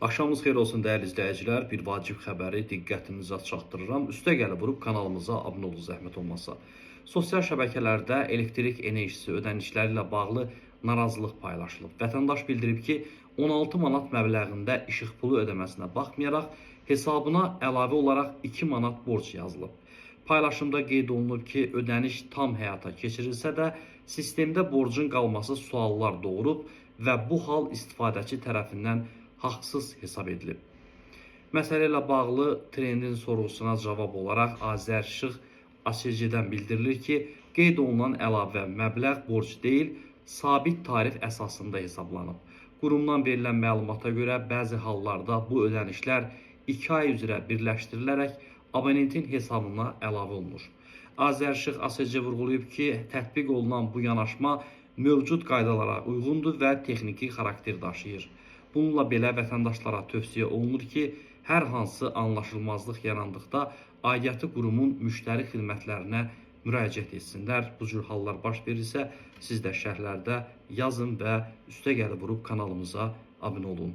Axşamınız xeyir olsun dəyərli izləyicilər. Bir vacib xəbəri diqqətinizə çatdırıram. Üstə gəlib vurub kanalımıza abunə olun zəhmət olmasa. Sosial şəbəkələrdə elektrik enerjisi ödənişləri ilə bağlı narazılıq paylaşılıb. Vətəndaş bildirib ki, 16 manat məbləğində işıq pulu ödəməsinə baxmayaraq hesabına əlavə olaraq 2 manat borc yazılıb. Paylaşımda qeyd olunub ki, ödəniş tam həyata keçirilsə də sistemdə borcun qalması suallar doğurub və bu hal istifadəçi tərəfindən haqsız hesab edilib. Məsələ ilə bağlı trendin sorğusuna cavab olaraq Azərişıq AŞC-dən bildirilir ki, qeyd olunan əlavə məbləğ borc deyil, sabit tarif əsasında hesablanıb. Qurumdan verilən məlumata görə bəzi hallarda bu ödənişlər 2 ay üzrə birləşdirilərək abonentin hesabına əlavə olunur. Azərişıq AŞC vurğulayıb ki, tətbiq olunan bu yanaşma mövcud qaydalara uyğundur və texniki xarakter daşıyır. Bununla belə vətəndaşlara tövsiyə olunur ki, hər hansı anlaşılmazlıq yarandıqda aidiyyatı qurumun müştəri xidmətlərinə müraciət etsinlər. Bu cür hallar baş verirsə, siz də şərhlərdə yazın və üstə gəlib vurub kanalımıza abunə olun.